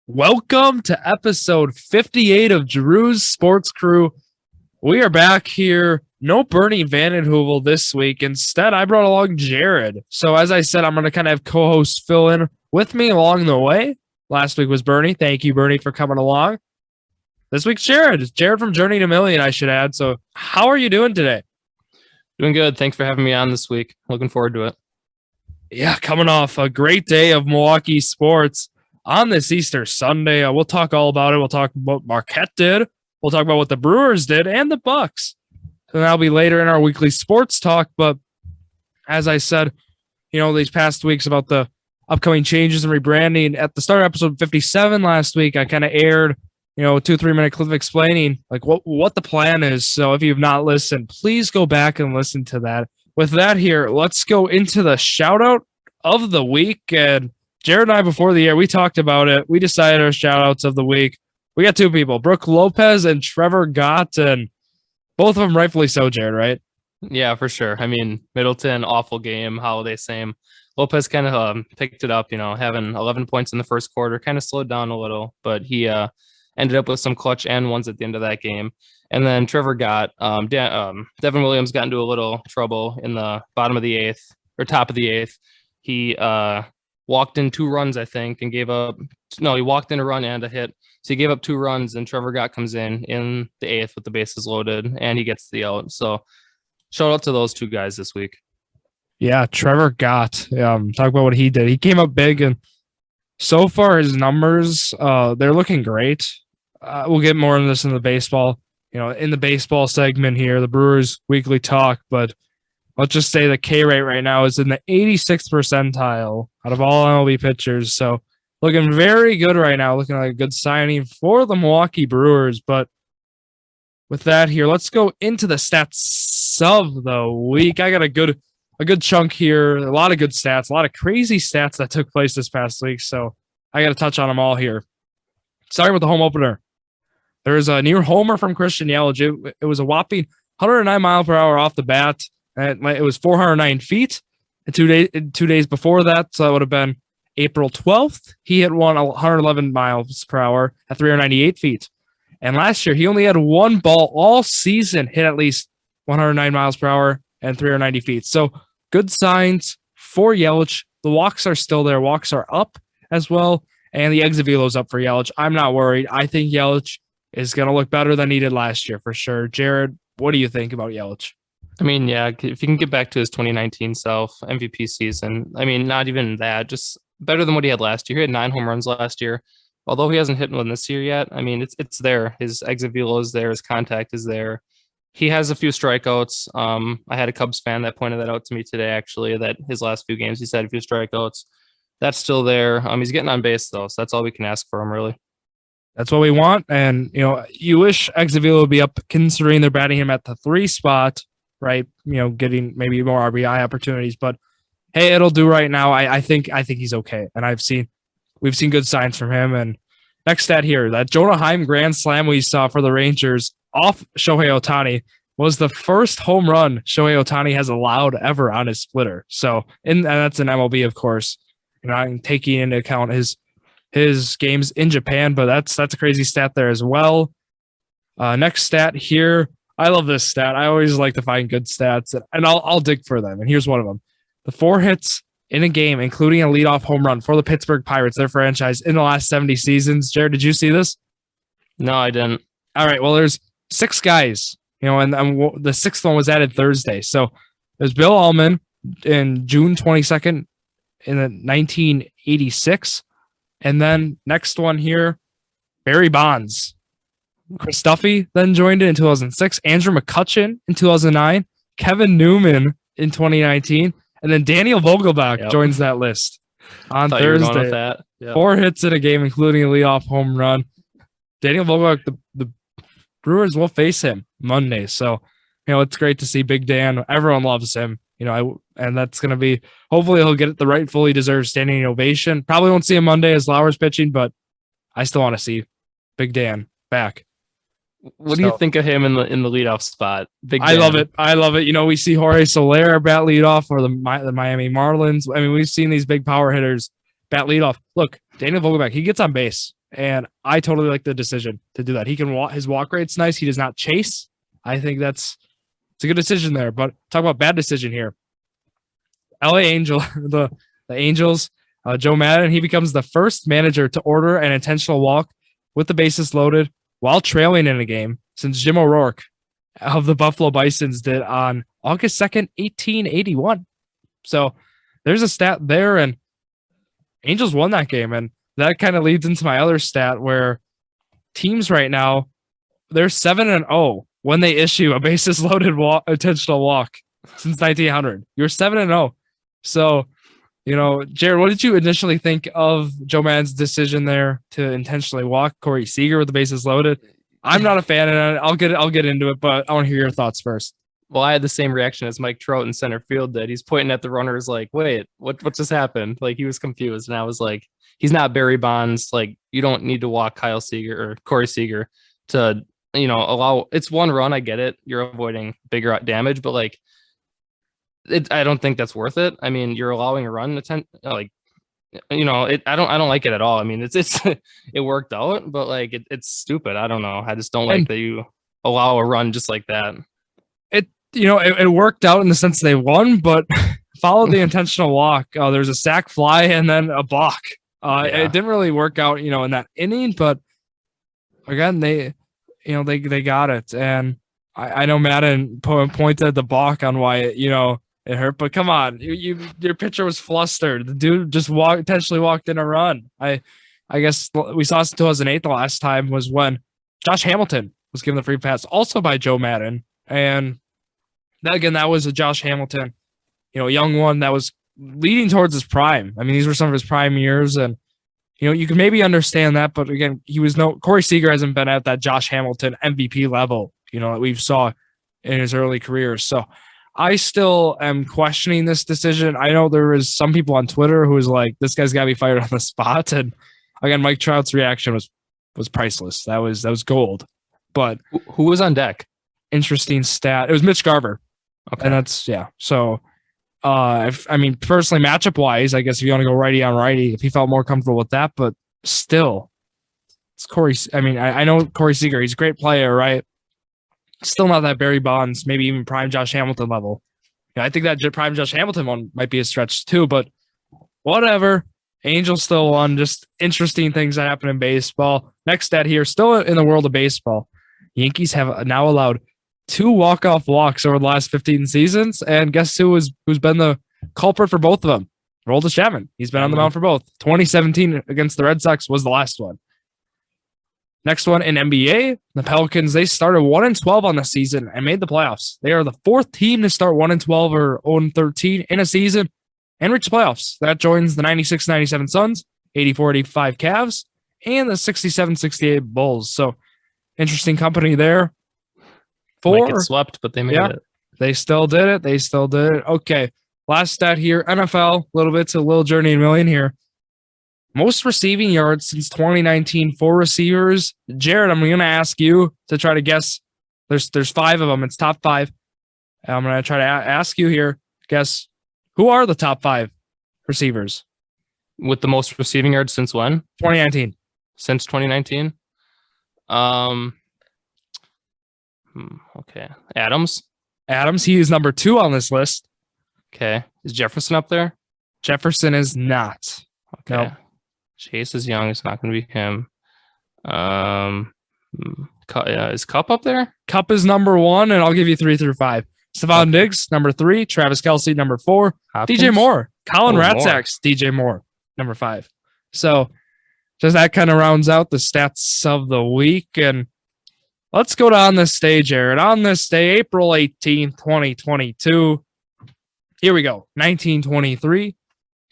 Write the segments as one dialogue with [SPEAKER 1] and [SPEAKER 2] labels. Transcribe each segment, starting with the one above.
[SPEAKER 1] Welcome to episode 58 of Drew's Sports Crew. We are back here. No Bernie Vandenheuvel this week. Instead, I brought along Jared. So as I said, I'm going to kind of have co-hosts fill in with me along the way. Last week was Bernie. Thank you, Bernie, for coming along. This week's Jared. It's Jared from Journey to Million, I should add. So how are you doing today?
[SPEAKER 2] Doing good. Thanks for having me on this week. Looking forward to it.
[SPEAKER 1] Yeah, coming off a great day of Milwaukee sports on this Easter Sunday. We'll talk all about it. We'll talk about what Marquette did. We'll talk about what the Brewers did and the Bucks. So that'll be later in our weekly sports talk. But as I said, these past weeks about the upcoming changes and rebranding. At the start of episode 57 last week, I kind of aired, a 2-3 minute clip explaining like what the plan is. So if you've not listened, please go back and listen to that. With that here, let's go into the shout out of the week. And Jared and I, before the air, we talked about it. We decided our shout outs of the week. We got two people, Brooke Lopez and Trevor Gott, and both of them rightfully so, Jared, right?
[SPEAKER 2] Yeah, for sure. I mean, Middleton, awful game. Holiday, same. Lopez kind of picked it up, having 11 points in the first quarter, kind of slowed down a little, but he ended up with some clutch and ones at the end of that game. And then Trevor Gott, Devin Williams got into a little trouble in the bottom of the eighth, or top of the eighth. He walked in 2 runs, I think, and he walked in a run and a hit. So he gave up 2 runs, and Trevor Gott comes in the eighth with the bases loaded, and he gets the out. So shout out to those two guys this week.
[SPEAKER 1] Yeah, Trevor Gott. Talk about what he did. He came up big, and so far his numbers, they're looking great. We'll get more into this in the baseball, in the baseball segment here, the Brewers Weekly Talk, but let's just say the K rate right now is in the 86th percentile out of all MLB pitchers. So looking very good right now, looking like a good signing for the Milwaukee Brewers. But with that here, let's go into the stats of the week. I got a good chunk here, a lot of good stats, a lot of crazy stats that took place this past week. So I got to touch on them all here. Starting with the home opener. There's a near homer from Christian Yelich. It was a whopping 109 miles per hour off the bat. And it was 409 feet. And 2 days before that, so that would have been April 12th, he hit 111 miles per hour at 398 feet. And last year, he only had one ball all season hit at least 109 miles per hour and 390 feet. So good signs for Yelich. The walks are still there. Walks are up as well. And the exit velo's up for Yelich. I'm not worried. I think Yelich is going to look better than he did last year for sure. Jared, what do you think about Yelich?
[SPEAKER 2] I mean, yeah, if you can get back to his 2019 self, MVP season, I mean, not even that, just better than what he had last year. He had 9 home runs last year. Although he hasn't hit one this year yet, I mean, it's there. His exit velo is there. His contact is there. He has a few strikeouts. I had a Cubs fan that pointed that out to me today, actually, that his last few games, he's had a few strikeouts. That's still there. He's getting on base, though, so that's all we can ask for him, really.
[SPEAKER 1] That's what we want. And, you wish exit velo would be up, considering they're batting him at the 3 spot, right? Getting maybe more RBI opportunities, but hey, it'll do right now. I think he's okay. And we've seen good signs from him. And next stat here, that Jonah Heim grand slam we saw for the Rangers off Shohei Ohtani was the first home run Shohei Ohtani has allowed ever on his splitter. So, and that's an MLB, of course, taking into account his games in Japan, but that's a crazy stat there as well. Next stat here. I love this stat. I always like to find good stats, and I'll dig for them. And here's one of them. The 4 hits in a game, including a leadoff home run for the Pittsburgh Pirates, their franchise, in the last 70 seasons. Jared, did you see this?
[SPEAKER 2] No, I didn't.
[SPEAKER 1] All right. Well, there's 6 guys, and the 6th one was added Thursday. So there's Bill Ullman in June 22nd in 1986. And then next one here, Barry Bonds. Chris Duffy then joined it in 2006. Andrew McCutchen in 2009. Kevin Newman in 2019. And then Daniel Vogelbach joins that list on Thursday. Yep. 4 hits in a game, including a leadoff home run. Daniel Vogelbach, the Brewers will face him Monday. So, it's great to see Big Dan. Everyone loves him. And that's going to be, hopefully he'll get the rightfully deserved standing ovation. Probably won't see him Monday as Lauer's pitching, but I still want to see Big Dan back.
[SPEAKER 2] What do you think of him in the leadoff spot?
[SPEAKER 1] I love it. We see Jorge Soler bat leadoff for the Miami Marlins. I mean, we've seen these big power hitters bat leadoff. Look, Daniel Vogelbach, he gets on base. And I totally like the decision to do that. He can walk, his walk rate's nice. He does not chase. I think it's a good decision there. But talk about bad decision here. LA Angel, the Angels, Joe Maddon, he becomes the first manager to order an intentional walk with the bases loaded while trailing in a game since Jim O'Rourke of the Buffalo Bisons did on August 2nd, 1881. So there's a stat there, and Angels won that game. And that kind of leads into my other stat where teams right now, they're 7-0 when they issue a bases loaded intentional walk since 1900. You're 7-0. So, Jared, what did you initially think of Joe Maddon's decision there to intentionally walk Corey Seager with the bases loaded? I'm not a fan, and I'll get into it, but I want to hear your thoughts first.
[SPEAKER 2] Well, I had the same reaction as Mike Trout in center field did. He's pointing at the runners like, wait, what just happened? Like, he was confused. And I was like, he's not Barry Bonds. Like, you don't need to walk Kyle Seager or Corey Seager to, allow, it's one run. I get it. You're avoiding bigger damage, but like, I don't think that's worth it. I mean, you're allowing a run I don't like it at all. I mean, it's it worked out, but like, it's stupid. I don't know. I just don't like that you allow a run just like that.
[SPEAKER 1] It worked out in the sense they won, but followed the intentional walk. There's a sac fly and then a balk. It didn't really work out, in that inning, but again, they got it. And I know Maddon pointed at the balk on why it hurt, but come on, your pitcher was flustered. The dude just intentionally walked in a run. I guess we saw this in 2008. The last time was when Josh Hamilton was given the free pass, also by Joe Maddon, and that was a Josh Hamilton, young one that was leading towards his prime. I mean, these were some of his prime years, and you can maybe understand that, but again, Corey Seager hasn't been at that Josh Hamilton MVP level, that we've saw in his early career. So I still am questioning this decision. I know there was some people on Twitter who was like, this guy's got to be fired on the spot. And again, Mike Trout's reaction was priceless. That was gold. But
[SPEAKER 2] who was on deck?
[SPEAKER 1] Interesting stat. It was Mitch Garver. Okay. And that's, yeah. So, personally, matchup wise, I guess if you want to go righty on righty, if he felt more comfortable with that, but still, it's Corey. I know Corey Seager, he's a great player, right? Still not that Barry Bonds, maybe even prime Josh Hamilton level. I think that prime Josh Hamilton one might be a stretch too, but whatever. Angels still won. Just interesting things that happen in baseball. Next stat here, still in the world of baseball, Yankees have now allowed 2 walk-off walks over the last 15 seasons, and guess who's been the culprit for both of them? Aroldis Chapman. He's been on the mound for both. 2017 against the Red Sox was the last one. Next one in NBA, the Pelicans, they started 1-12 on the season and made the playoffs. They are the 4th team to start 1-12 or 0-13 in a season and reach the playoffs. That joins the 96-97 Suns, 84-85 Cavs, and the 67-68 Bulls. So interesting company there.
[SPEAKER 2] Might get swept, but they made it.
[SPEAKER 1] They still did it. Okay. Last stat here, NFL, a little bit to Lil Journey and Million here. Most receiving yards since 2019 for receivers. Jared, I'm going to ask you to try to guess. There's 5 of them. It's top 5. I'm going to try to ask you here. Guess who are the top 5 receivers
[SPEAKER 2] with the most receiving yards since when?
[SPEAKER 1] 2019.
[SPEAKER 2] Since 2019. Okay. Adams.
[SPEAKER 1] He is number 2 on this list.
[SPEAKER 2] Okay. Is Jefferson up there?
[SPEAKER 1] Jefferson is not.
[SPEAKER 2] Okay. Nope. Chase is young. It's not going to be him. Is Cup up there?
[SPEAKER 1] Cup is number 1, and I'll give you 3 through 5. Stephon Diggs, number 3. Travis Kelce, number 4.
[SPEAKER 2] Hopkins?
[SPEAKER 1] DJ Moore. Colin Ratzak's DJ Moore, number 5. So just that kind of rounds out the stats of the week. And let's go to On This Day, Jared. On this day, April 18th, 2022. Here we go. 1923.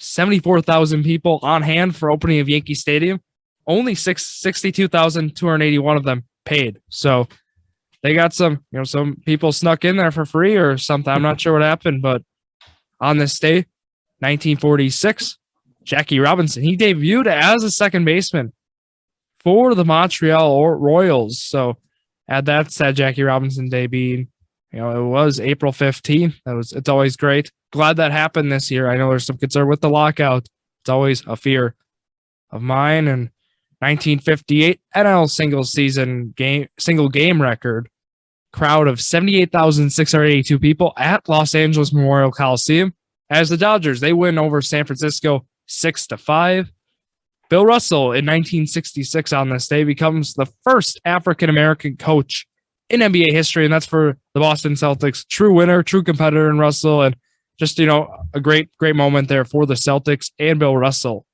[SPEAKER 1] 74,000 people on hand for opening of Yankee Stadium. Only 62,281 of them paid. So they got some people snuck in there for free or something. I'm not sure what happened, but on this day, 1946, Jackie Robinson, he debuted as a second baseman for the Montreal Royals. So add that to Jackie Robinson debut. It was April 15th. It's always great. Glad that happened this year. I know there's some concern with the lockout. It's always a fear of mine. And 1958 NL single game record. Crowd of 78,682 people at Los Angeles Memorial Coliseum as the Dodgers, they win over San Francisco 6-5. Bill Russell in 1966 on this day becomes the first African-American coach in NBA history, and that's for the Boston Celtics. True winner, true competitor in Russell, and just, a great moment there for the Celtics and Bill Russell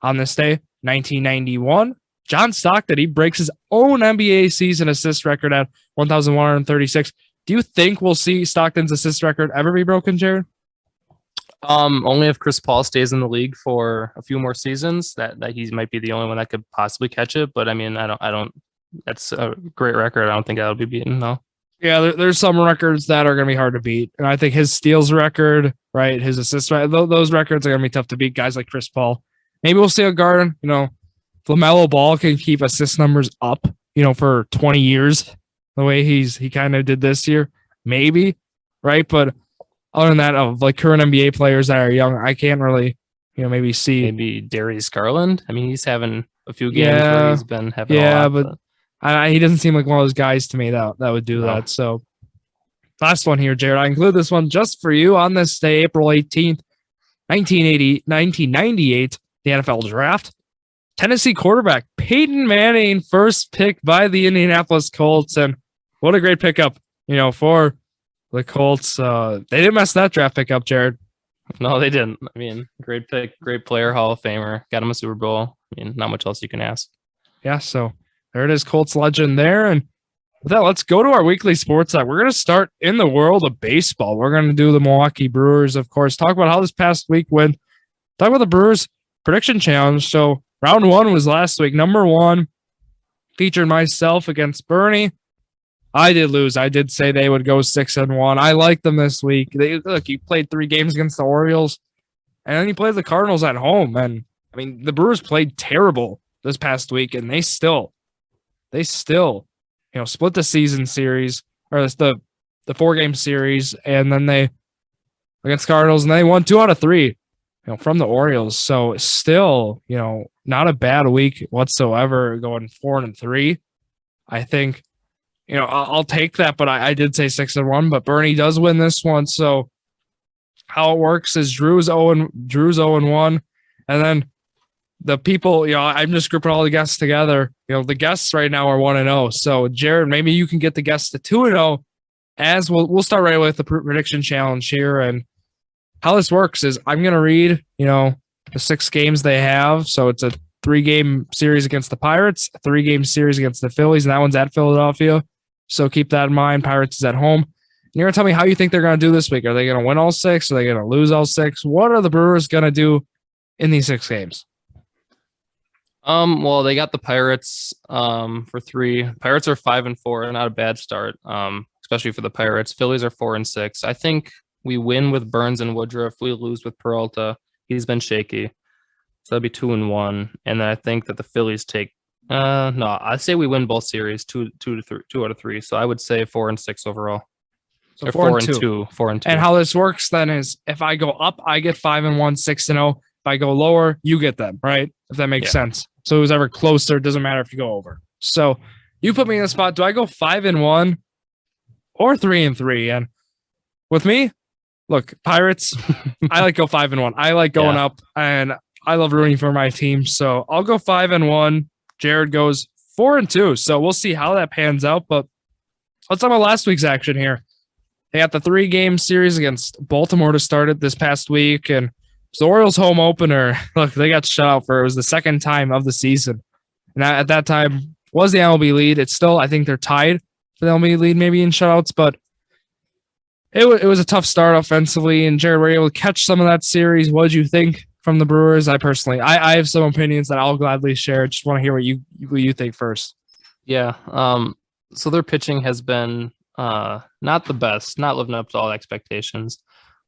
[SPEAKER 1] on this day. 1991, John Stockton, he breaks his own NBA season assist record at 1,136. Do you think we'll see Stockton's assist record ever be broken, Jared?
[SPEAKER 2] Only if Chris Paul stays in the league for a few more seasons, that he might be the only one that could possibly catch it. But I mean, I don't. That's a great record. I don't think that'll be beaten. No.
[SPEAKER 1] Yeah, there's some records that are going to be hard to beat, and I think his steals record, right, his assists, right, those records are going to be tough to beat. Guys like Chris Paul. Maybe we'll see a guard. LaMelo Ball can keep assist numbers up, for 20 years, the way he kind of did this year. Maybe, right? But other than that, of like current NBA players that are young, I can't really, maybe see.
[SPEAKER 2] Maybe Darius Garland. I mean, he's having a few games where he's been having a lot.
[SPEAKER 1] But he doesn't seem like one of those guys to me that would do that. So last one here, Jared. I include this one just for you on this day, April 18th, 1998, the NFL draft. Tennessee quarterback Peyton Manning, first pick by the Indianapolis Colts. And what a great pickup, for the Colts. They didn't mess that draft pick up, Jared.
[SPEAKER 2] No, they didn't. I mean, great pick, great player, Hall of Famer. Got him a Super Bowl. I mean, not much else you can ask.
[SPEAKER 1] Yeah, so there it is, Colts legend there. And with that, let's go to our weekly sports side. We're going to start in the world of baseball. We're going to do the Milwaukee Brewers, of course, talk about how this past week went, talk about the Brewers Prediction Challenge. So round one was last week. Number one featured myself against Bernie. I did lose. I did say they would go 6-1. I like them this week. You played 3 games against the Orioles, and then you played the Cardinals at home. And I mean, the Brewers played terrible this past week, and they still, split the season series, or the 4-game series, and then they against Cardinals, and they won 2 out of 3, from the Orioles. So still, not a bad week whatsoever, going 4-3. I think, I'll take that, but I did say 6-1, but Bernie does win this one. So how it works is Drew's 0-1, and then the people, I'm just grouping all the guests together. The guests right now are 1-0. So Jared, maybe you can get the guests to 2-0. As we'll start right away with the prediction challenge here. And how this works is I'm going to read, the 6 games they have. So it's a 3-game series against the Pirates, a 3-game series against the Phillies, and that one's at Philadelphia. So keep that in mind. Pirates is at home. And you're going to tell me how you think they're going to do this week. Are they going to win all 6? Are they going to lose all 6? What are the Brewers going to do in these 6 games?
[SPEAKER 2] Well, they got the Pirates for 3. Pirates are 5-4, not a bad start, especially for the Pirates. Phillies are 4-6. I think we win with Burns and Woodruff. We lose with Peralta. He's been shaky. So that'd be 2-1. And then I think that the Phillies take no, I say we win both series, 2 out of 3. So I would say 4-6 overall.
[SPEAKER 1] So 4-2.
[SPEAKER 2] 4-2.
[SPEAKER 1] And how this works then is if I go up, I get 5-1, 6-0. If I go lower, you get them, right? If that makes sense. So who's ever closer, it doesn't matter if you go over. So you put me in the spot. Do I go 5-1 or 3-3? And with me, look, Pirates, I like go 5-1. I like going up, and I love rooting for my team. So I'll go 5-1. Jared goes 4-2. So we'll see how that pans out. But let's talk about last week's action here. They got the 3-game series against Baltimore to start it this past week, and the Orioles home opener. Look, they got shut out it was the 2nd time of the season. And at that time was the MLB lead. It's still, I think they're tied for the MLB lead maybe in shutouts, but it was a tough start offensively. And Jared, were you able to catch some of that series? What did you think from the Brewers? I have some opinions that I'll gladly share. Just want to hear what you think first.
[SPEAKER 2] Yeah. So their pitching has been not the best, not living up to all expectations.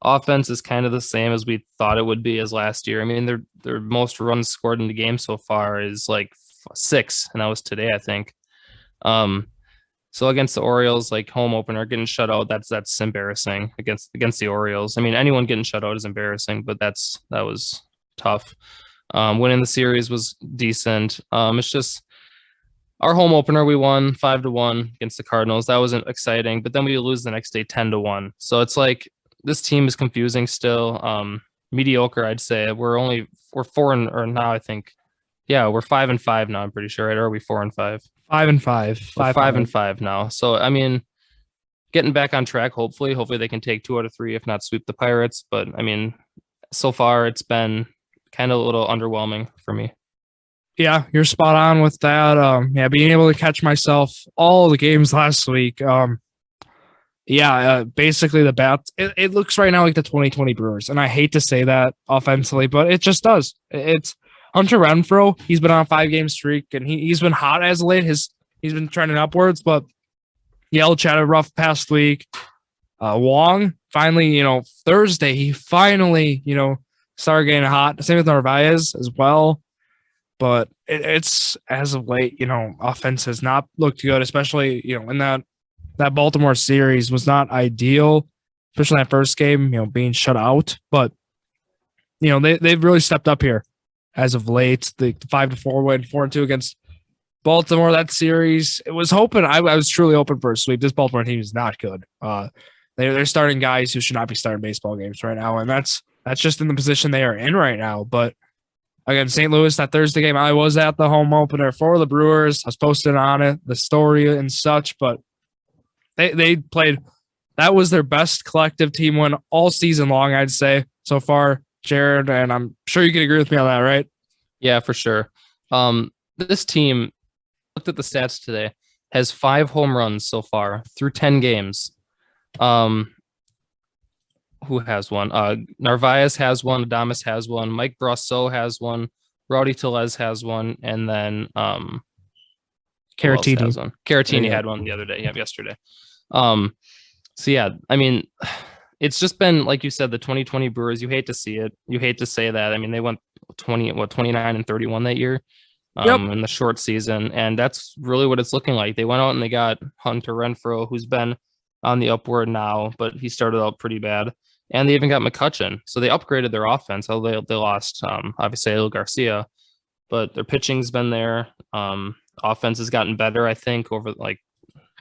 [SPEAKER 2] Offense is kind of the same as we thought it would be as last year. I mean, their most runs scored in the game so far is like 6, and that was today, I think. So against the Orioles, like home opener, getting shut out, that's embarrassing against the Orioles. I mean, anyone getting shut out is embarrassing, but that was tough. Winning the series was decent. It's just our home opener, we won 5-1 against the Cardinals. That wasn't exciting, but then we lose the next day 10-1. So it's like this team is confusing still. Mediocre, I'd say. We're 4 or now I think. Yeah, we're 5-5 now. I'm pretty sure, right? Or are we 4-5?
[SPEAKER 1] 5-5.
[SPEAKER 2] We're 5-5 now. So I mean, getting back on track. Hopefully they can take 2 out of 3, if not sweep the Pirates. But I mean, so far it's been kind of a little underwhelming for me.
[SPEAKER 1] Yeah, you're spot on with that. Being able to catch myself all the games last week. Basically the bats. It looks right now like the 2020 Brewers, and I hate to say that offensively, but it just does. It's Hunter Renfroe. He's been on a 5-game streak, and he's been hot as of late. He's been trending upwards, but Yelich had a rough past week. Wong finally, Thursday he finally, started getting hot. Same with Narvaez as well. But it's as of late, offense has not looked good, especially, in that Baltimore series was not ideal, especially that first game, being shut out. But, they've really stepped up here as of late. The 5-4 win, 4-2 against Baltimore, that series. It was hoping, I was truly hoping for a sweep. This Baltimore team is not good. They're starting guys who should not be starting baseball games right now. And that's just in the position they are in right now. But again, St. Louis, that Thursday game, I was at the home opener for the Brewers. I was posted on it, the story and such, but they played. That was their best collective team win all season long, I'd say, so far, Jared, and I'm sure you can agree with me on that, right?
[SPEAKER 2] Yeah, for sure. This team, looked at the stats today, has 5 home runs so far through 10 games. Who has one? Narvaez has one. Adames has one. Mike Brosseau has one. Rowdy Tellez has one. And then
[SPEAKER 1] Caratini.
[SPEAKER 2] Caratini had one the other day. Yeah, yesterday. So yeah, I mean, it's just been, like you said, the 2020 Brewers. You hate to see it. You hate to say that. I mean, they went 29-31 that year in the short season. And that's really what it's looking like. They went out and they got Hunter Renfroe, who's been on the upward now, but he started out pretty bad. And they even got McCutchen. So they upgraded their offense. They lost, obviously, El Garcia, but their pitching's been there. Offense has gotten better, I think, over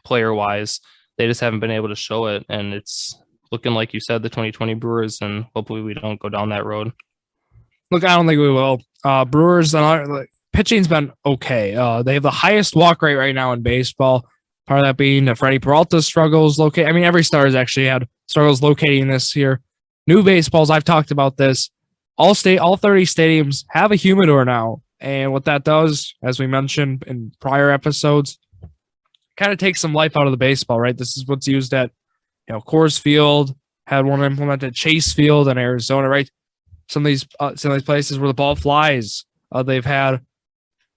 [SPEAKER 2] player-wise. They just haven't been able to show it. And it's looking like you said, the 2020 Brewers, and hopefully we don't go down that road.
[SPEAKER 1] Look, I don't think we will. Brewers, pitching's been okay. They have the highest walk rate right now in baseball. Part of that being Freddie Peralta's struggles every star has actually had struggles locating this year. New baseballs, I've talked about this. All 30 stadiums have a humidor now. And what that does, as we mentioned in prior episodes, kind of takes some life out of the baseball, right? This is what's used at, Coors Field, had one implemented Chase Field in Arizona, right? Some of these places where the ball flies, they've had.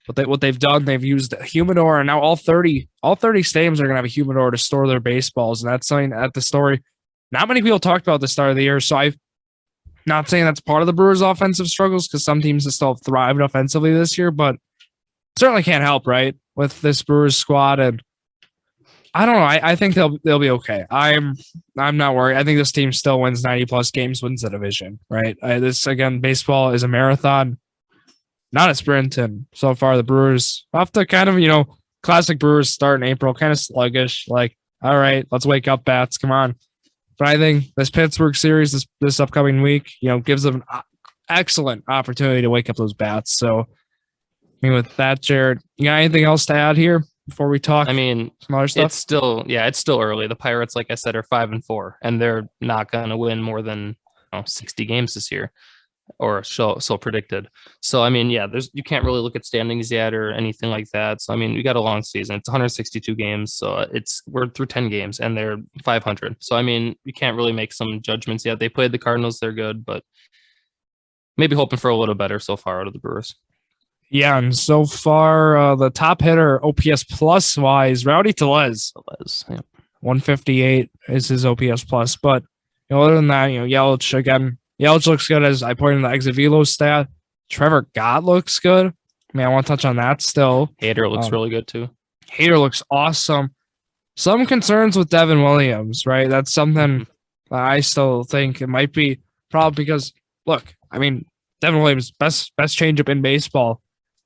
[SPEAKER 1] But what they've done, they've used a humidor, and now all 30 stadiums are going to have a humidor to store their baseballs, and that's something at the story not many people talked about at the start of the year. So I'm not saying that's part of the Brewers' offensive struggles, because some teams have still thrived offensively this year, but certainly can't help, right, with this Brewers squad. And I don't know. I think they'll be okay. I'm not worried. I think this team still wins 90+ games, wins the division, right? Baseball is a marathon, not a sprint, and so far the Brewers off to kind of, classic Brewers start in April, kind of sluggish, like, all right, let's wake up, bats, come on. But I think this Pittsburgh series this upcoming week, gives them an excellent opportunity to wake up those bats. So, with that, Jared, you got anything else to add here before we talk?
[SPEAKER 2] Some
[SPEAKER 1] other stuff?
[SPEAKER 2] It's still early. The Pirates, like I said, are 5-4, and they're not going to win more than 60 games this year. Or so predicted. So you can't really look at standings yet or anything like that. So we got a long season. It's 162 games. So we're through 10 games and they're 500. So you can't really make some judgments yet. They played the Cardinals, they're good, but maybe hoping for a little better so far out of the Brewers.
[SPEAKER 1] Yeah, and so far the top hitter OPS plus wise, Rowdy Tellez. 158 is his OPS plus, but other than that, Yelich again. Yelich looks good, as I pointed in the exit velo stat. Trevor Gott looks good. I want to touch on that still.
[SPEAKER 2] Hader looks really good too.
[SPEAKER 1] Hader looks awesome. Some concerns with Devin Williams, right? That's something that I still think it might be probably because, look, Devin Williams, best changeup in baseball.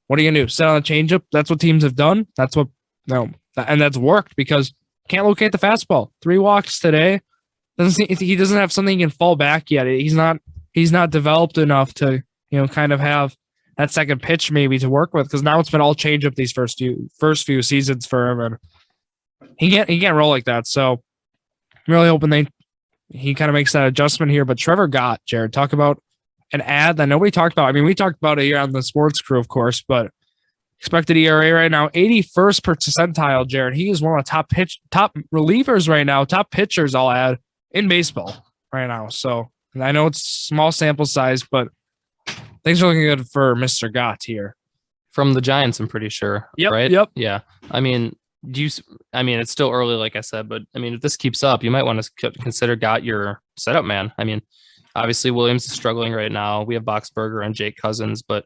[SPEAKER 1] What are you gonna do? Sit on a changeup? That's what teams have done. That's what and that's worked because can't locate the fastball. 3 walks today. He doesn't have something he can fall back yet. He's not developed enough to kind of have that second pitch maybe to work with because now it's been all changeup these first few seasons for him, and he can't roll like that. So I'm really hoping he kind of makes that adjustment here. But Trevor Gott, Jared, talk about an ad that nobody talked about. I mean, we talked about it here on the Sports Crew, of course, but expected ERA right now, 81st percentile, Jared. He is one of the top relievers right now, top pitchers, I'll add, in baseball right now. So I know it's small sample size, but things are looking good for Mr. Gott here.
[SPEAKER 2] From the Giants, I'm pretty sure.
[SPEAKER 1] Yep,
[SPEAKER 2] right?
[SPEAKER 1] Yep.
[SPEAKER 2] Yeah. I mean, it's still early, like I said, but I mean, if this keeps up, you might want to consider Gott your setup man. I mean, obviously Williams is struggling right now. We have Boxberger and Jake Cousins, but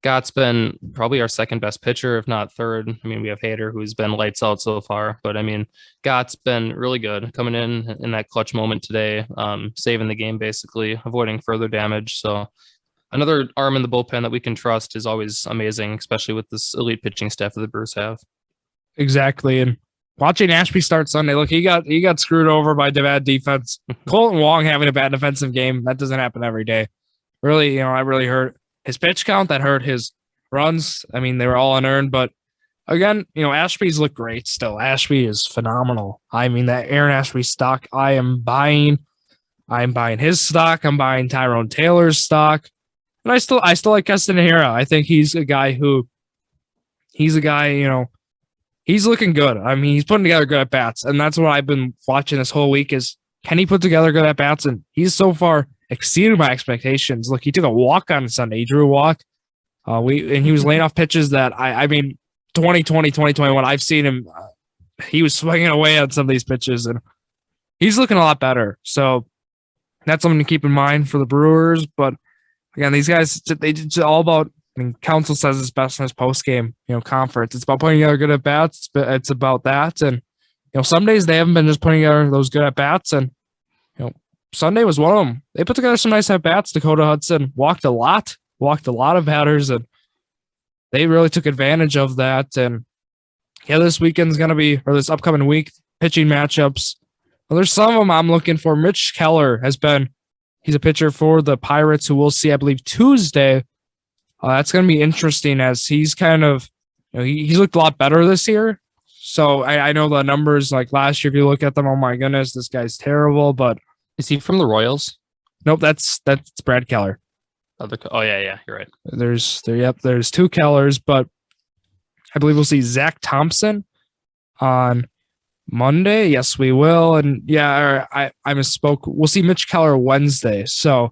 [SPEAKER 2] Gott's been probably our second best pitcher, if not third. I mean, we have Hader, who's been lights out so far, but I mean, Gott's been really good coming in that clutch moment today, saving the game, basically avoiding further damage. So another arm in the bullpen that we can trust is always amazing, especially with this elite pitching staff that the Brewers have.
[SPEAKER 1] Exactly. And watching Ashby start Sunday, look, he got screwed over by the bad defense. Colton Wong having a bad defensive game, that doesn't happen every day. Really, that really hurt his pitch count, that hurt his runs. I mean, they were all unearned, but again, Ashby's look great still. Ashby is phenomenal. I mean, that Aaron Ashby stock, I'm buying his stock. I'm buying Tyrone Taylor's stock. And I still like Castanera. I think he's a guy, he's looking good. I mean, he's putting together good at bats, and that's what I've been watching this whole week is can he put together good at bats? And he's so far exceeded my expectations. Look, he took a walk on Sunday. He drew a walk. And he was laying off pitches that I mean, 2020, 2021, I've seen him. He was swinging away on some of these pitches, and he's looking a lot better. So that's something to keep in mind for the Brewers. But again, these guys, it's all about. I mean, Council says it's best in his post game, conference. It's about putting together good at bats. It's about that, and some days they haven't been just putting together those good at bats, and Sunday was one of them. They put together some nice at bats. Dakota Hudson walked a lot of batters, and they really took advantage of that. And this weekend's gonna be, or this upcoming week, pitching matchups. Well, there's some of them I'm looking for. Mitch Keller he's a pitcher for the Pirates who we'll see, I believe, Tuesday. That's going to be interesting as he's kind of, he's looked a lot better this year. So I know the numbers like last year, if you look at them, oh my goodness, this guy's terrible. But
[SPEAKER 2] is he from the Royals?
[SPEAKER 1] Nope, that's Brad Keller.
[SPEAKER 2] Oh yeah, you're right.
[SPEAKER 1] There's 2 Kellers, but I believe we'll see Zach Thompson on Monday. Yes, we will. And yeah, I misspoke. We'll see Mitch Keller Wednesday. So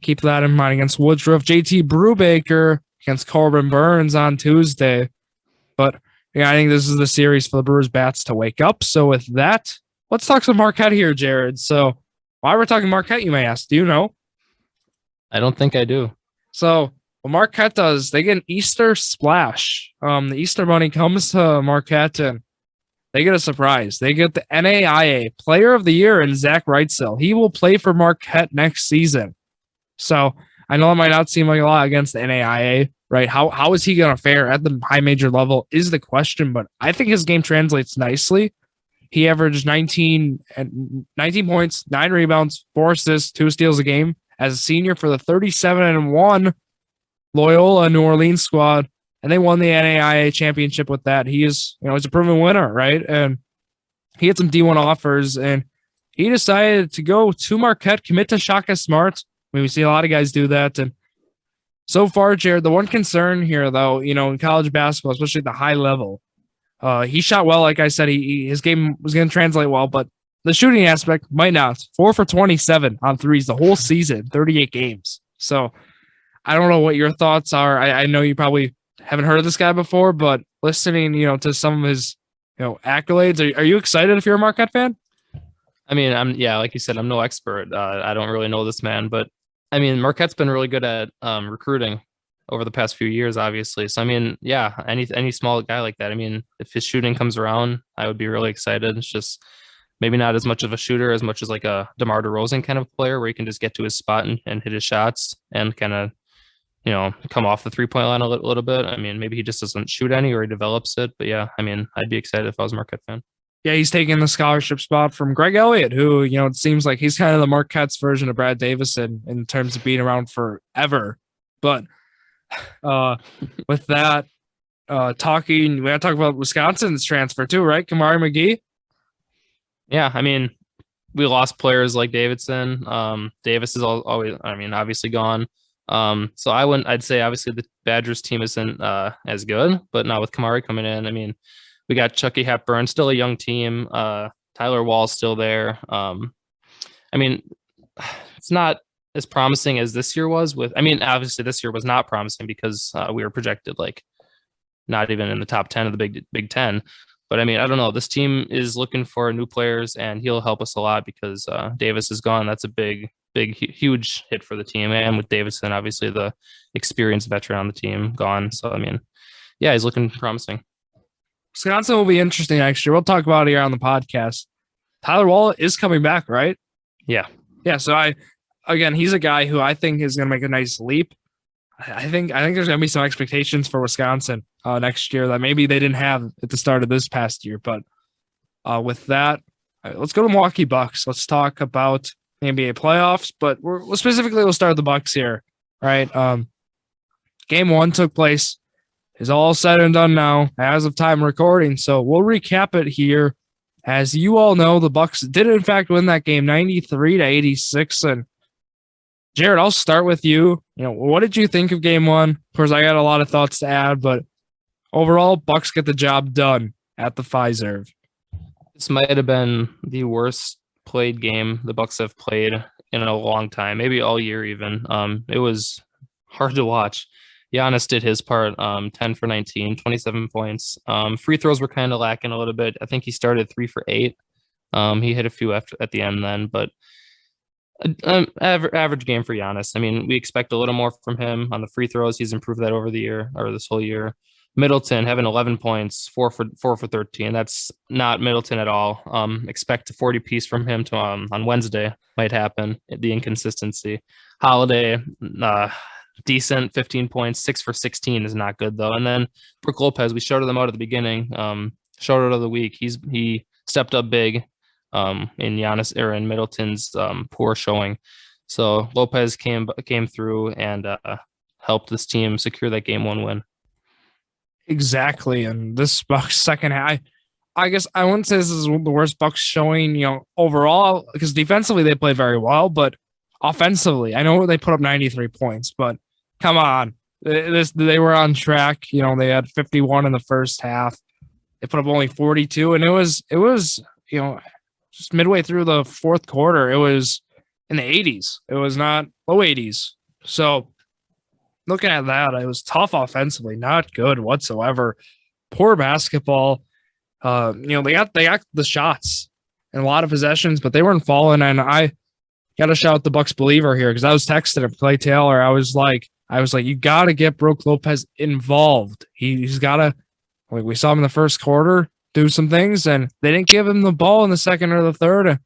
[SPEAKER 1] keep that in mind against Woodruff. JT Brubaker against Corbin Burns on Tuesday. But I think this is the series for the Brewers bats to wake up. So with that, let's talk some Marquette here, Jared. So why we're talking Marquette, you may ask. Do you know?
[SPEAKER 2] I don't think I do.
[SPEAKER 1] So what Marquette does, they get an Easter splash. The Easter Bunny comes to Marquette and they get a surprise. They get the NAIA Player of the Year in Zach Reitzel. He will play for Marquette next season. So I know it might not seem like a lot against the NAIA, right? How is he going to fare at the high major level is the question, but I think his game translates nicely. He averaged 19 points, 9 rebounds, 4 assists, 2 steals a game as a senior for the 37-1 Loyola New Orleans squad, and they won the NAIA championship with that. He is, he's a proven winner, right? And he had some D1 offers, and he decided to go to Marquette, commit to Shaka Smart. I mean, we see a lot of guys do that. And so far, Jared, the one concern here, though, in college basketball, especially at the high level, he shot well. Like I said, his game was going to translate well, but the shooting aspect might not. 4 for 27 on threes the whole season, 38 games. So I don't know what your thoughts are. I know you probably haven't heard of this guy before, but listening, to some of his, accolades, are you excited if you're a Marquette fan?
[SPEAKER 2] I mean, like you said, I'm no expert. I don't really know this man, but I mean, Marquette's been really good at recruiting over the past few years, obviously. So, I mean, yeah, any small guy like that. I mean, if his shooting comes around, I would be really excited. It's just maybe not as much of a shooter as much as like a DeMar DeRozan kind of player where he can just get to his spot and hit his shots and kind of come off the 3-point line a little bit. I mean, maybe he just doesn't shoot any or he develops it. But yeah, I mean, I'd be excited if I was a Marquette fan.
[SPEAKER 1] Yeah, he's taking the scholarship spot from Greg Elliott, who, it seems like he's kind of the Marquette's version of Brad Davison in terms of being around forever. But with that, we got to talk about Wisconsin's transfer too, right? Kamari McGee.
[SPEAKER 2] Yeah, I mean, we lost players like Davidson. Davis is always, I mean, obviously gone. So I'd say obviously the Badgers team isn't as good, but now with Kamari coming in, I mean, we got Chucky Hepburn, still a young team. Tyler Wall's still there. I mean, it's not as promising as this year was obviously this year was not promising because we were projected like not even in the top 10 of the Big Ten. But I mean, I don't know. This team is looking for new players, and he'll help us a lot because Davis is gone. That's a big, huge hit for the team. And with Davison, obviously the experienced veteran on the team gone. So, I mean, yeah, he's looking promising.
[SPEAKER 1] Wisconsin will be interesting next year. We'll talk about it here on the podcast. Tyler Wall is coming back, right?
[SPEAKER 2] Yeah.
[SPEAKER 1] Yeah. So he's a guy who I think is going to make a nice leap. I think there's going to be some expectations for Wisconsin next year that maybe they didn't have at the start of this past year. But with that, let's go to Milwaukee Bucks. Let's talk about the NBA playoffs, but we'll start with the Bucks here, right? Game 1 took place. Is all said and done now as of time recording. So we'll recap it here. As you all know, the Bucks did in fact win that game 93-86. And Jared, I'll start with you. What did you think of game 1? Of course, I got a lot of thoughts to add, but overall, Bucks get the job done at the Fiserv.
[SPEAKER 2] This might have been the worst played game the Bucks have played in a long time, maybe all year even. It was hard to watch. Giannis did his part, 10 for 19, 27 points. Free throws were kind of lacking a little bit. I think he started 3 for 8. He hit a few at the end then, but average game for Giannis. I mean, we expect a little more from him on the free throws. He's improved that over the year or this whole year. Middleton having 11 points, 4 for 13. That's not Middleton at all. Expect a 40 piece from him to on Wednesday might happen. The inconsistency. Holiday, decent 15 points, 6 for 16 is not good though. And then Brook Lopez, we showed them out at the beginning. Showed it of the week. He stepped up big in Giannis or in Middleton's poor showing. So Lopez came through and helped this team secure that game 1 win.
[SPEAKER 1] Exactly. And this Bucks second half, I guess I wouldn't say this is the worst Bucks showing, overall, because defensively they played very well, but offensively, I know they put up 93 points, but come on. They were on track. They had 51 in the first half. They put up only 42, and it was just midway through the fourth quarter, it was in the 80s. It was not low 80s. So looking at that, it was tough offensively, not good whatsoever. Poor basketball. They got the shots and a lot of possessions, but they weren't falling. And I got to shout the Bucks believer here because I was texting him, Clay Taylor. I was like, you got to get Brook Lopez involved. He's got to, we saw him in the first quarter do some things, and they didn't give him the ball in the second or the third.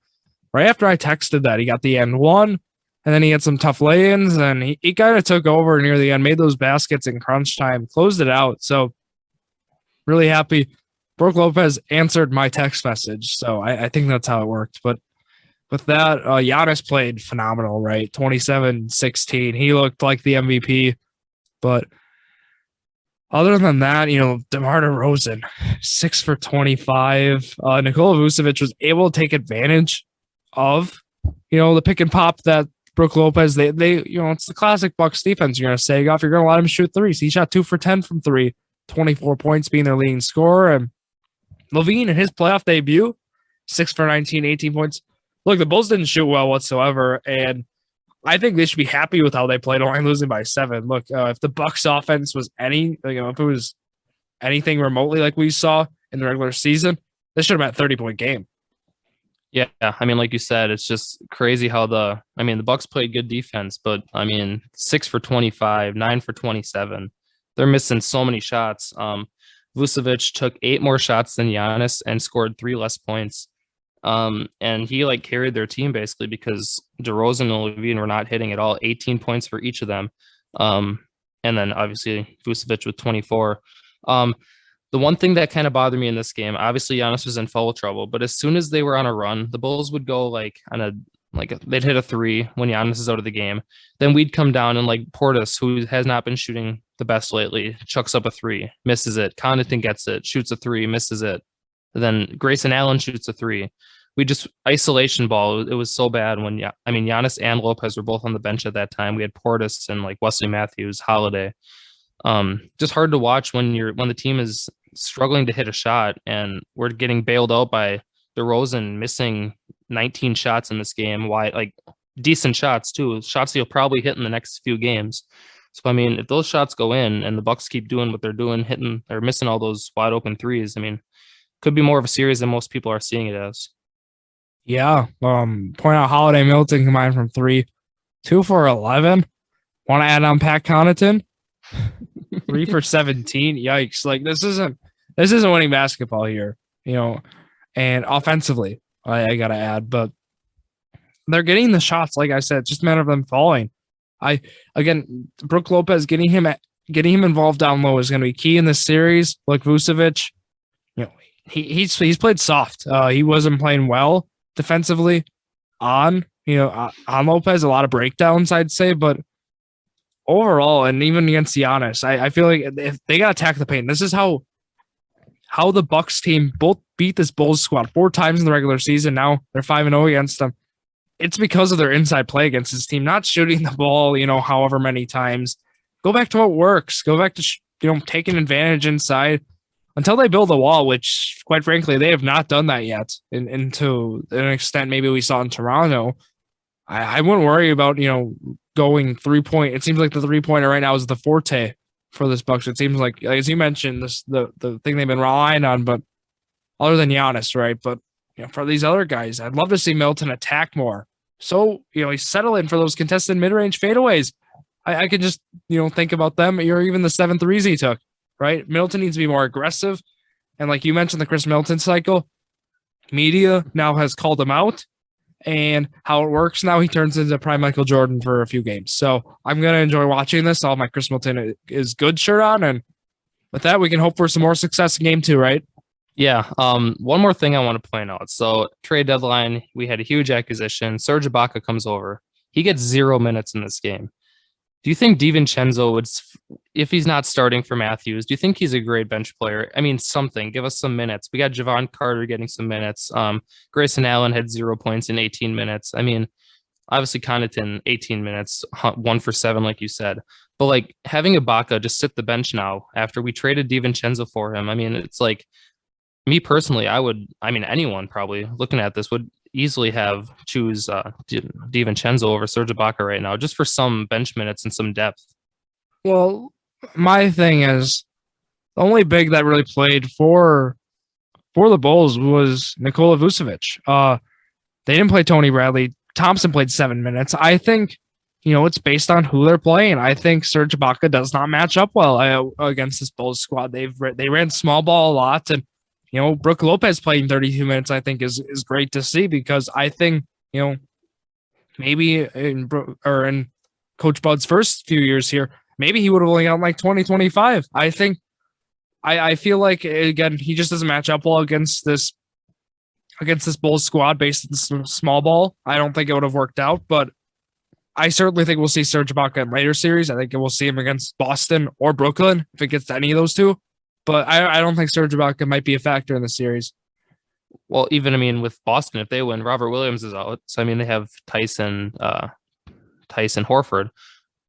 [SPEAKER 1] Right after I texted that, he got the end one. And then he had some tough lay-ins, and he kind of took over near the end, made those baskets in crunch time, closed it out. So really happy. Brook Lopez answered my text message, so I think that's how it worked. But with that, Giannis played phenomenal, right? 27-16. He looked like the MVP. But other than that, DeMar DeRozan, 6 for 25. Nikola Vucevic was able to take advantage of, the pick and pop that Brook Lopez, they it's the classic Bucks defense. You're going to sag off. You're going to let him shoot threes. He shot 2 for 10 from 3, 24 points being their leading scorer. And Levine in his playoff debut, 6 for 19, 18 points. Look, the Bulls didn't shoot well whatsoever, and I think they should be happy with how they played, only losing by 7. Look, if the Bucks offense was if it was anything remotely like we saw in the regular season, this should have been a 30-point game.
[SPEAKER 2] Yeah, I mean, like you said, it's just crazy how the Bucks played good defense, but 6 for 25, 9 for 27. They're missing so many shots. Vucevic took 8 more shots than Giannis and scored 3 less points. And he carried their team basically because DeRozan and Levine were not hitting at all. 18 points for each of them. and then obviously Vucevic with 24. The one thing that kind of bothered me in this game, obviously Giannis was in foul trouble, but as soon as they were on a run, the Bulls would go they'd hit a three when Giannis is out of the game. Then we'd come down and like Portis, who has not been shooting the best lately, chucks up a three, misses it. Connaughton gets it, shoots a three, misses it. Then Grayson Allen shoots a three. We just isolation ball. It was so bad Giannis and Lopez were both on the bench at that time. We had Portis and like Wesley Matthews, Holiday. Just hard to watch when the team is struggling to hit a shot, and we're getting bailed out by DeRozan missing 19 shots in this game. Why, like decent shots too, shots he'll probably hit in the next few games. So I mean, if those shots go in and the Bucks keep doing what they're doing, hitting or missing all those wide open threes, I mean, could be more of a series than most people are seeing it as.
[SPEAKER 1] Yeah. Point out Holiday, Middleton combined from 3, 2 for 11. Want to add on Pat Connaughton? 3 for 17. Yikes! Like this isn't winning basketball here, And offensively, I gotta add, but they're getting the shots. Like I said, just a matter of them falling. Brook Lopez getting him involved down low is going to be key in this series. Like Vucevic, he's played soft. He wasn't playing well defensively on Lopez. A lot of breakdowns, I'd say, but overall, and even against Giannis, I feel like if they got to attack the paint. This is how the Bucks team both beat this Bulls squad 4 times in the regular season. Now they're 5-0 against them. It's because of their inside play against this team, not shooting the ball, however many times. Go back to what works. Go back to, taking advantage inside until they build a wall, which, quite frankly, they have not done that yet. And to an extent, maybe we saw in Toronto. I wouldn't worry about, going 3-point. It seems like the 3-pointer right now is the forte for this Bucks. It seems like, as you mentioned, the thing they've been relying on, but other than Giannis, right? But for these other guys, I'd love to see Milton attack more. So he's settling for those contested mid-range fadeaways. I can just think about them, or even the 7 threes he took. Right, Milton needs to be more aggressive, and like you mentioned, the Chris Milton cycle. Media now has called him out, and how it works now, he turns into prime Michael Jordan for a few games. So I'm going to enjoy watching this. All my Chris Milton is good shirt on. And with that, we can hope for some more success in game 2, right?
[SPEAKER 2] Yeah. One more thing I want to point out. So trade deadline, we had a huge acquisition. Serge Ibaka comes over. He gets 0 minutes in this game. Do you think DiVincenzo would, if he's not starting for Matthews, do you think he's a great bench player? I mean, give us some minutes. We got Javon Carter getting some minutes. Grayson Allen had 0 points in 18 minutes. I mean, obviously Connaughton, 18 minutes, 1 for 7, like you said. But like having Ibaka just sit the bench now after we traded DiVincenzo for him. I mean, it's like, me personally, anyone probably looking at this would easily choose DiVincenzo over Serge Ibaka right now, just for some bench minutes and some depth.
[SPEAKER 1] Well, my thing is, the only big that really played for the Bulls was Nikola Vucevic. They didn't play Tony Bradley. Thompson played 7 minutes. I think, it's based on who they're playing. I think Serge Ibaka does not match up well against this Bulls squad. They ran small ball a lot, and Brook Lopez playing 32 minutes, I think is great to see, because I think, maybe in Coach Bud's first few years here, maybe he would have only gotten like 20, 25. I think, I feel like, again, he just doesn't match up well against this Bulls squad based on small ball. I don't think it would have worked out, but I certainly think we'll see Serge Ibaka in later series. I think we'll see him against Boston or Brooklyn if it gets to any of those two. But I don't think Serge Ibaka might be a factor in the series.
[SPEAKER 2] Well, even, with Boston, if they win, Robert Williams is out. So, they have Tyson Horford.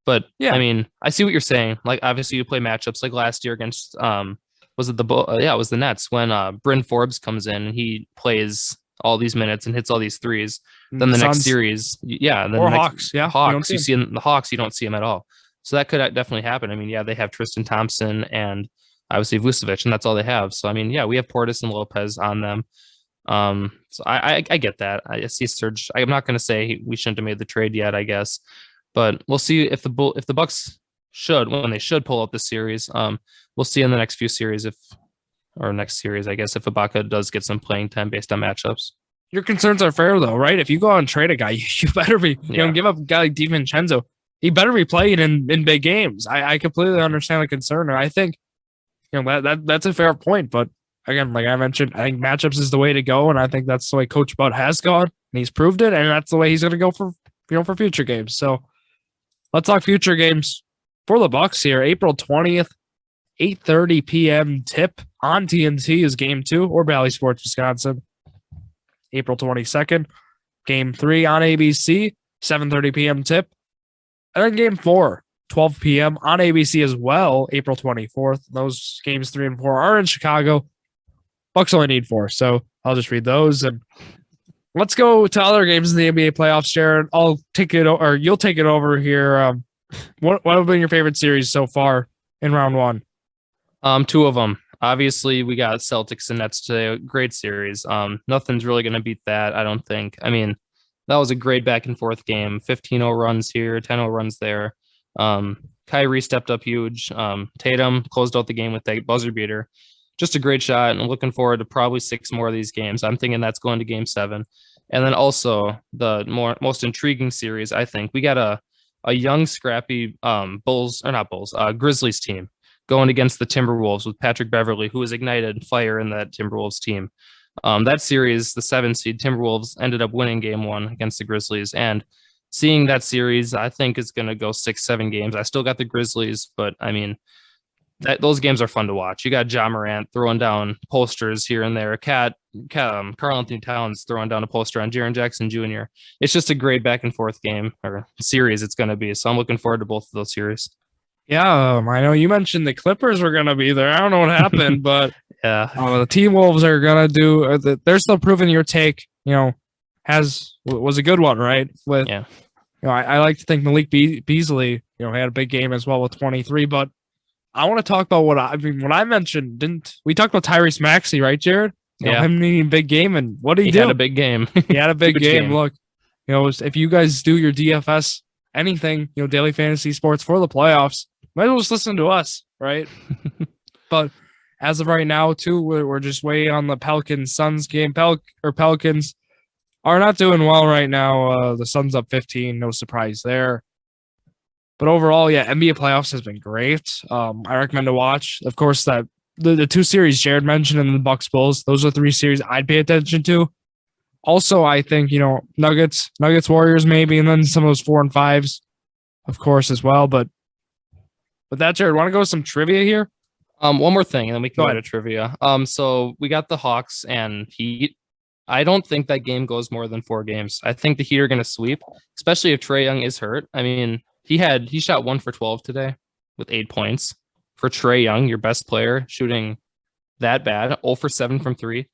[SPEAKER 2] But, yeah. I see what you're saying. Like, obviously, you play matchups like last year against, was it it was the Nets when Bryn Forbes comes in and he plays all these minutes and hits all these threes. Then the next series, and then
[SPEAKER 1] Hawks,
[SPEAKER 2] Hawks, you see in the Hawks, you don't see him at all. So that could definitely happen. They have Tristan Thompson and obviously Vucevic, and that's all they have. So, we have Portis and Lopez on them. So I get that. I see Serge. I'm not going to say we shouldn't have made the trade yet, I guess, but we'll see if the Bucks when they should pull out the series. We'll see in the next few series next series, I guess, if Ibaka does get some playing time based on matchups.
[SPEAKER 1] Your concerns are fair though, right? If you go out and trade a guy, you better be, give up a guy like DiVincenzo. he better be playing in big games. I completely understand the concern. And I think, that's a fair point. But again, like I mentioned, I think matchups is the way to go. And I think that's the way Coach Bud has gone. And he's proved it. And that's the way he's going to go for future games. So let's talk future games for the Bucks here. April 20th, 8:30 p.m. tip on TNT is game 2 or Bally Sports Wisconsin. April 22nd, game 3 on ABC, 7:30 p.m. tip. And then game 4, 12 p.m. on ABC as well, April 24th. Those games 3 and 4 are in Chicago. Bucks only need 4, so I'll just read those. And let's go to other games in the NBA playoffs, Jared. I'll take it, or you'll take it over here. What have been your favorite series so far in round 1?
[SPEAKER 2] 2 of them. Obviously, we got Celtics and Nets today. A great series. Nothing's really going to beat that, I don't think. I mean, that was a great back and forth game. 15-0 runs here, 10-0 runs there. Kyrie stepped up huge. Tatum closed out the game with that buzzer beater. Just a great shot, and I'm looking forward to probably 6 more of these games. I'm thinking that's going to game 7. And then also the most intriguing series, I think. We got a young, scrappy Grizzlies team going against the Timberwolves with Patrick Beverley, who has ignited fire in that Timberwolves team. That series, the 7 seed Timberwolves ended up winning game 1 against the Grizzlies. And seeing that series, I think is going to go 6-7 games. I still got the Grizzlies, but I mean, those games are fun to watch. You got Ja Morant throwing down posters here and there. Karl Anthony Towns throwing down a poster on Jaren Jackson Jr. It's just a great back and forth game or series it's going to be. So I'm looking forward to both of those series.
[SPEAKER 1] Yeah, I know you mentioned the Clippers were going to be there. I don't know what happened, but
[SPEAKER 2] yeah,
[SPEAKER 1] the T-Wolves are going to do. They're still proving your take. Was a good one, right? I like to think Malik Beasley, had a big game as well with 23. But I want to talk about what I mentioned. Didn't we talk about Tyrese Maxey, right, Jared? Him needing a big game, and what did he do?
[SPEAKER 2] He had a big game.
[SPEAKER 1] He had a big game. Look, if you guys do your DFS anything, daily fantasy sports for the playoffs, might as well just listen to us, right? But as of right now, too, we're just waiting on the Pelicans Suns game. Pelicans are not doing well right now. The Suns up 15, no surprise there. But overall, yeah, NBA playoffs has been great. I recommend to watch. Of course, that the 2 series Jared mentioned and the Bucks Bulls, those are 3 series I'd pay attention to. Also, I think, Nuggets, Warriors maybe, and then some of those 4 and 5s, of course, as well. But with that, Jared, want to go with some trivia here?
[SPEAKER 2] One more thing, and then we can go to trivia. So we got the Hawks and Heat. I don't think that game goes more than 4 games. I think the Heat are going to sweep, especially if Trae Young is hurt. I mean, he shot 1 for 12 today with 8 points. For Trae Young, your best player, shooting that bad, 0 for 7 from 3.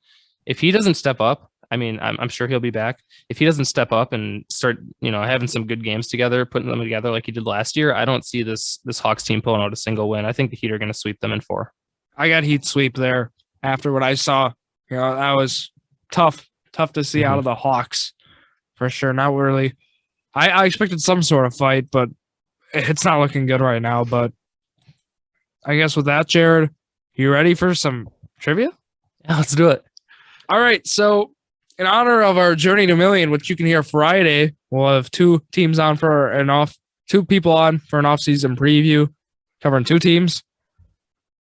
[SPEAKER 2] If he doesn't step up, I mean, I'm sure he'll be back. If he doesn't step up and start, having some good games together, putting them together like he did last year, I don't see this Hawks team pulling out a single win. I think the Heat are going to sweep them in 4.
[SPEAKER 1] I got Heat sweep there after what I saw. That was tough to see out of the Hawks for sure. Not really. I expected some sort of fight, but it's not looking good right now. But I guess with that, Jared, you ready for some trivia?
[SPEAKER 2] Yeah, let's do it.
[SPEAKER 1] All right. So in honor of our Journey to Million, which you can hear Friday, we'll have 2 teams on for 2 people on for an off-season preview covering 2 teams.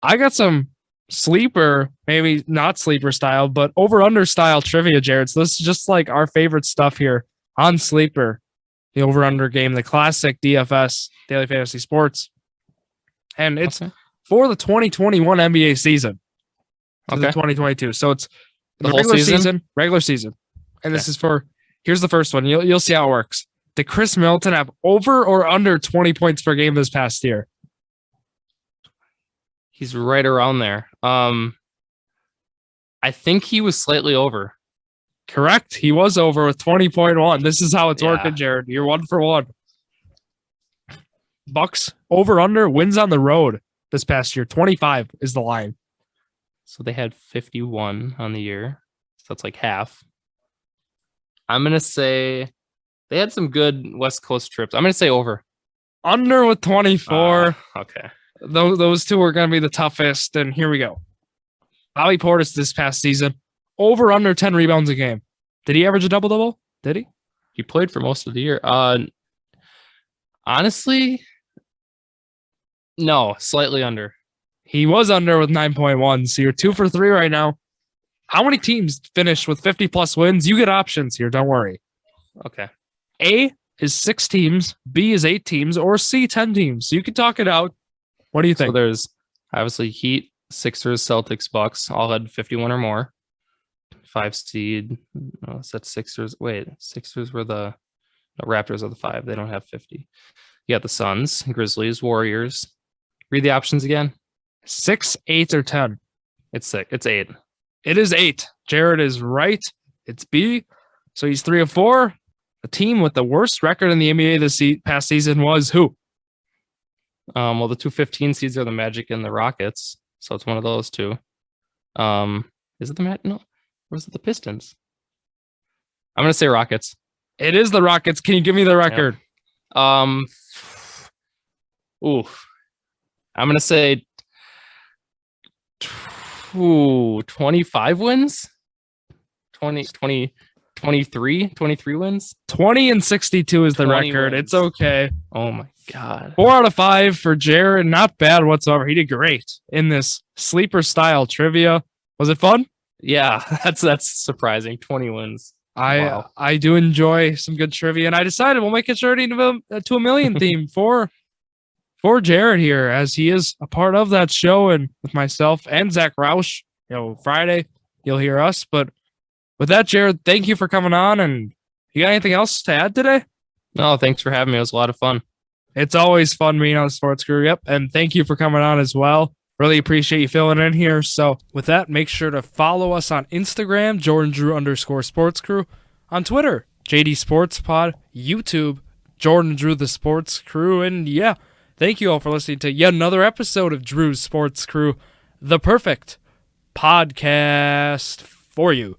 [SPEAKER 1] I got some sleeper, maybe not sleeper style, but over-under style trivia, Jared. So this is just like our favorite stuff here on Sleeper, the over-under game, the classic DFS, Daily Fantasy Sports. And it's for the 2021 NBA season. To the 2022. So it's the regular season. And this is here's the first one. You'll see how it works. Did Chris Middleton have over or under 20 points per game this past year?
[SPEAKER 2] He's right around there. I think he was slightly over.
[SPEAKER 1] Correct. He was over with 20.1. This is how it's working, Jared. You're 1 for 1. Bucks over under wins on the road this past year. 25 is the line.
[SPEAKER 2] So they had 51 on the year. So that's like half. I'm going to say they had some good West Coast trips. I'm going to say over.
[SPEAKER 1] Under with 24.
[SPEAKER 2] Okay.
[SPEAKER 1] Those 2 are going to be the toughest. And here we go. Bobby Portis this past season, over under 10 rebounds a game. Did he average a double-double? Did he?
[SPEAKER 2] He played for most of the year. I'm Honestly, no, slightly under.
[SPEAKER 1] He was under with 9.1. So you're 2 for 3 right now. How many teams finished with 50 plus wins? You get options here. Don't worry.
[SPEAKER 2] Okay.
[SPEAKER 1] A is 6 teams, B is 8 teams, or C 10 teams. So you can talk it out. What do you think?
[SPEAKER 2] So there's obviously Heat, Sixers, Celtics, Bucks, all had 51 or more. 5 seed. Oh, that's Sixers. Wait, Sixers were the Raptors are the 5. They don't have 50. You got the Suns, Grizzlies, Warriors. Read the options again.
[SPEAKER 1] 6, 8, or 10.
[SPEAKER 2] It's 6. It's 8.
[SPEAKER 1] It is 8. Jared is right. It's B. So he's 3 of 4. The team with the worst record in the NBA this past season was who?
[SPEAKER 2] Well, the 2 15 seeds are the Magic and the Rockets. So it's one of those two. Is it the Magic? No. Or is it the Pistons? I'm going to say Rockets.
[SPEAKER 1] It is the Rockets. Can you give me the record?
[SPEAKER 2] Yeah. I'm going to say 25 wins. 23 wins.
[SPEAKER 1] 20 and 62 is the record.
[SPEAKER 2] Wins.
[SPEAKER 1] It's okay.
[SPEAKER 2] Oh my God.
[SPEAKER 1] 4 out of 5 for Jared. Not bad whatsoever. He did great in this sleeper style trivia. Was it fun?
[SPEAKER 2] Yeah, that's surprising. 20 wins. Wow.
[SPEAKER 1] I do enjoy some good trivia, and I decided we'll make it Journey to a Million theme for Jared here, as he is a part of that show, and with myself and Zach Roush. Friday you'll hear us. But with that, Jared, thank you for coming on. And you got anything else to add today?
[SPEAKER 2] No, thanks for having me. It was a lot of fun.
[SPEAKER 1] It's always fun being on the Sports Crew. Yep, and thank you for coming on as well. Really appreciate you filling in here. So with that, make sure to follow us on Instagram, @JordanDrew_Sports Crew, on Twitter, JD Sports Pod, YouTube, Jordan Drew the Sports Crew. And yeah, thank you all for listening to yet another episode of Drew's Sports Crew, the perfect podcast for you.